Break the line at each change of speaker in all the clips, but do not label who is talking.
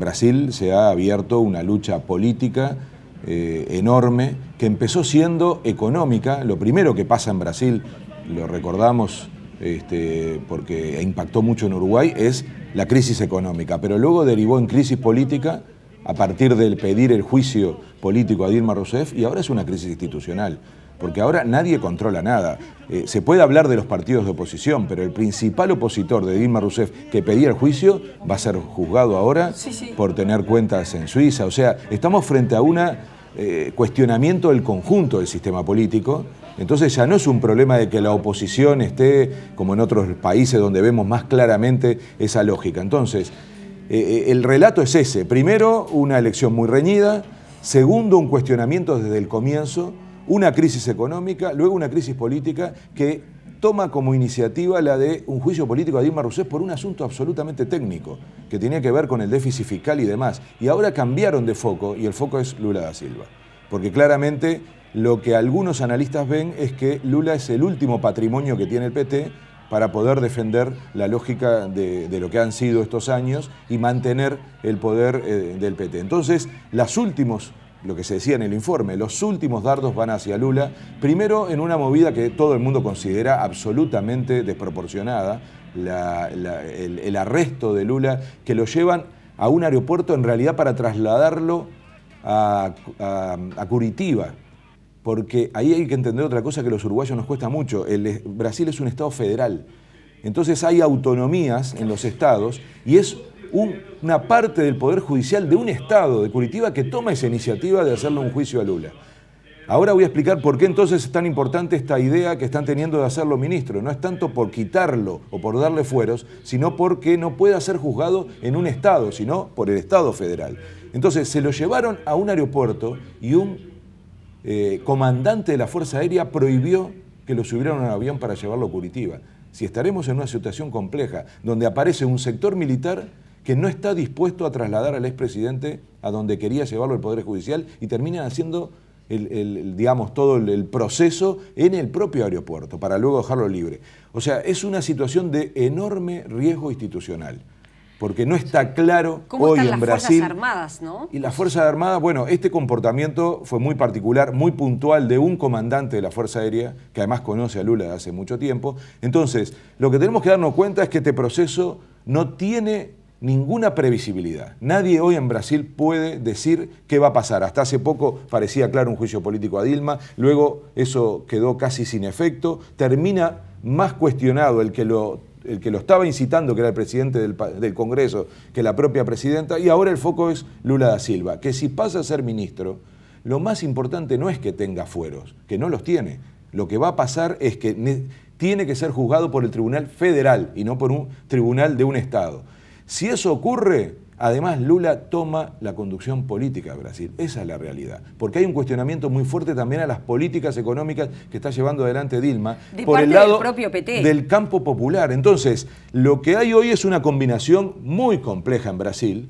Brasil se ha abierto una lucha política enorme, que empezó siendo económica. Lo primero que pasa en Brasil, lo recordamos porque impactó mucho en Uruguay, es la crisis económica, pero luego derivó en crisis política a partir del pedir el juicio político a Dilma Rousseff, y ahora es una crisis institucional, porque ahora nadie controla nada. Se puede hablar de los partidos de oposición, pero el principal opositor de Dilma Rousseff que pedía el juicio va a ser juzgado ahora por tener cuentas en Suiza. O sea, estamos frente a un cuestionamiento del conjunto del sistema político. Entonces ya no es un problema de que la oposición esté, como en otros países donde vemos más claramente esa lógica. Entonces, el relato es ese. Primero, una elección muy reñida. Segundo, un cuestionamiento desde el comienzo. Una crisis económica, luego una crisis política que toma como iniciativa la de un juicio político a Dilma Rousseff por un asunto absolutamente técnico, que tenía que ver con el déficit fiscal y demás. Y ahora cambiaron de foco, y el foco es Lula da Silva. Porque claramente lo que algunos analistas ven es que Lula es el último patrimonio que tiene el PT para poder defender la lógica de lo que han sido estos años y mantener el poder del PT. Entonces, lo que se decía en el informe, los últimos dardos van hacia Lula, primero en una movida que todo el mundo considera absolutamente desproporcionada, el arresto de Lula, que lo llevan a un aeropuerto en realidad para trasladarlo a Curitiba, porque ahí hay que entender otra cosa que a los uruguayos nos cuesta mucho. Brasil es un estado federal, entonces hay autonomías en los estados y es una parte del Poder Judicial de un estado, de Curitiba, que toma esa iniciativa de hacerle un juicio a Lula. Ahora voy a explicar por qué entonces es tan importante esta idea que están teniendo de hacerlo ministro. No es tanto por quitarlo o por darle fueros, sino porque no puede ser juzgado en un estado, sino por el Estado federal. Entonces se lo llevaron a un aeropuerto y un comandante de la Fuerza Aérea prohibió que lo subieran a un avión para llevarlo a Curitiba. Si estaremos en una situación compleja, donde aparece un sector militar que no está dispuesto a trasladar al expresidente a donde quería llevarlo el Poder Judicial y terminan haciendo todo el proceso en el propio aeropuerto para luego dejarlo libre. O sea, es una situación de enorme riesgo institucional, porque no está claro hoy en Brasil. ¿Cómo están las Fuerzas
Armadas, no?
Y las Fuerzas Armadas, bueno, este comportamiento fue muy particular, muy puntual de un comandante de la Fuerza Aérea, que además conoce a Lula de hace mucho tiempo. Entonces, lo que tenemos que darnos cuenta es que este proceso no tiene ninguna previsibilidad. Nadie hoy en Brasil puede decir qué va a pasar. Hasta hace poco parecía claro un juicio político a Dilma, luego eso quedó casi sin efecto, termina más cuestionado el que lo estaba incitando, que era el presidente del Congreso, que la propia presidenta, y ahora el foco es Lula da Silva, que si pasa a ser ministro, lo más importante no es que tenga fueros, que no los tiene. Lo que va a pasar es que tiene que ser juzgado por el Tribunal Federal y no por un tribunal de un Estado. Si eso ocurre, además Lula toma la conducción política de Brasil. Esa es la realidad. Porque hay un cuestionamiento muy fuerte también a las políticas económicas que está llevando adelante Dilma por el lado
del propio PT,
del campo popular. Entonces, lo que hay hoy es una combinación muy compleja en Brasil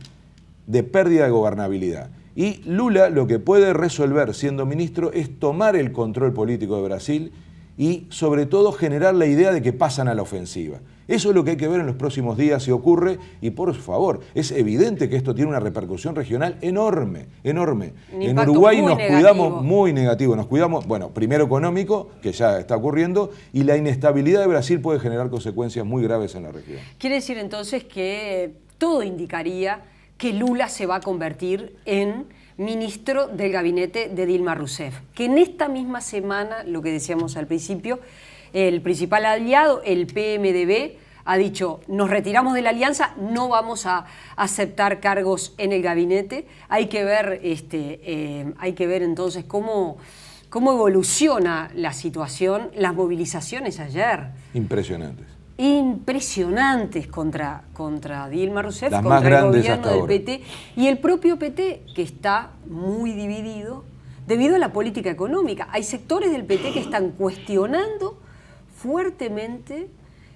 de pérdida de gobernabilidad. Y Lula lo que puede resolver siendo ministro es tomar el control político de Brasil y sobre todo generar la idea de que pasan a la ofensiva. Eso es lo que hay que ver en los próximos días si ocurre, y por favor, es evidente que esto tiene una repercusión regional enorme, enorme. En Uruguay nos cuidamos muy negativo, nos cuidamos, bueno, primero económico, que ya está ocurriendo, y la inestabilidad de Brasil puede generar consecuencias muy graves en la región.
Quiere decir entonces que todo indicaría que Lula se va a convertir en ministro del gabinete de Dilma Rousseff, que en esta misma semana, lo que decíamos al principio, el principal aliado, el PMDB, ha dicho, nos retiramos de la alianza, no vamos a aceptar cargos en el gabinete. Hay que ver entonces cómo evoluciona la situación, las movilizaciones ayer. Impresionantes contra Dilma Rousseff,
las
contra
más grandes
el gobierno
hasta
del
ahora.
PT y el propio PT, que está muy dividido debido a la política económica. Hay sectores del PT que están cuestionando fuertemente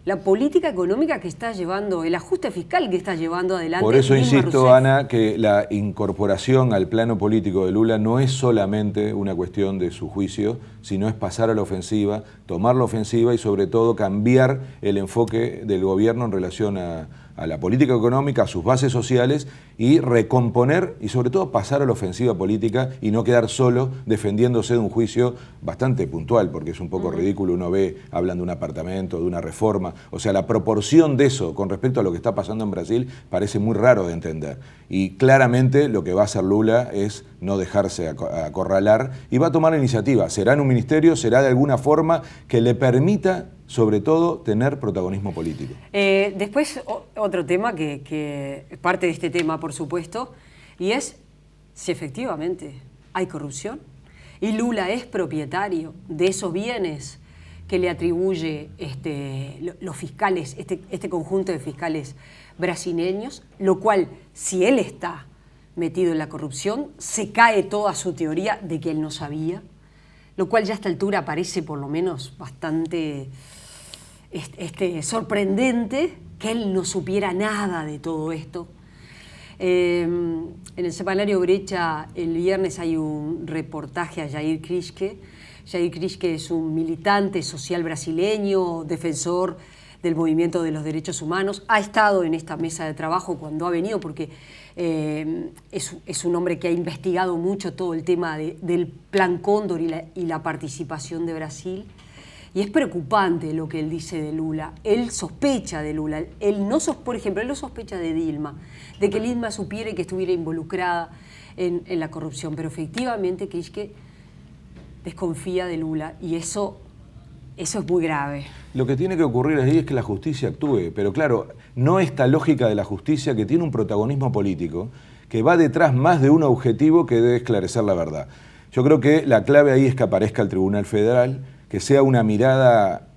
la política económica que está llevando, el ajuste fiscal que está llevando adelante.
Por eso
Dilma
insisto,
Rousseff.
Ana, que la incorporación al plano político de Lula no es solamente una cuestión de su juicio, sino es pasar a la ofensiva, tomar la ofensiva y sobre todo cambiar el enfoque del gobierno en relación a la política económica, a sus bases sociales y recomponer y sobre todo pasar a la ofensiva política y no quedar solo defendiéndose de un juicio bastante puntual, porque es un poco ridículo, uno ve, hablan de un apartamento, de una reforma, o sea, la proporción de eso con respecto a lo que está pasando en Brasil parece muy raro de entender. Y claramente lo que va a hacer Lula es no dejarse acorralar y va a tomar la iniciativa. Será en un ministerio, será de alguna forma que le permita sobre todo tener protagonismo político.
Después otro tema que es parte de este tema, por supuesto, y es si efectivamente hay corrupción y Lula es propietario de esos bienes que le atribuye los fiscales, este conjunto de fiscales brasileños, lo cual, si él está metido en la corrupción, se cae toda su teoría de que él no sabía, lo cual ya a esta altura parece por lo menos bastante sorprendente que él no supiera nada de todo esto. En el semanario Brecha el viernes hay un reportaje a Jair Krischke. Jair Krischke es un militante social brasileño, defensor del movimiento de los derechos humanos. Ha estado en esta mesa de trabajo cuando ha venido porque es un hombre que ha investigado mucho todo el tema del Plan Cóndor y la participación de Brasil. Y es preocupante lo que él dice de Lula. Él sospecha de Lula. Por ejemplo, él no sospecha de Dilma, de que Dilma supiera y que estuviera involucrada en la corrupción. Pero efectivamente Krischke desconfía de Lula y eso es muy grave.
Lo que tiene que ocurrir ahí es que la justicia actúe. Pero claro, no esta lógica de la justicia que tiene un protagonismo político que va detrás más de un objetivo que debe esclarecer la verdad. Yo creo que la clave ahí es que aparezca el Tribunal Federal, que sea una mirada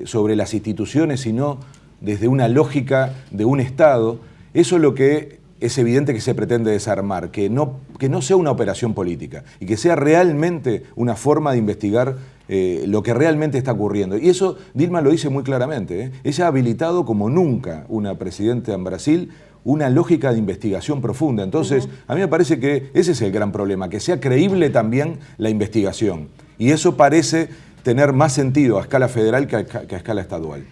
sobre las instituciones y no desde una lógica de un Estado. Eso es lo que es evidente que se pretende desarmar, que no sea una operación política y que sea realmente una forma de investigar lo que realmente está ocurriendo. Y eso Dilma lo dice muy claramente. Ella ha habilitado como nunca una presidenta en Brasil una lógica de investigación profunda. Entonces, a mí me parece que ese es el gran problema, que sea creíble también la investigación. Y eso parece tener más sentido a escala federal que a escala estadual.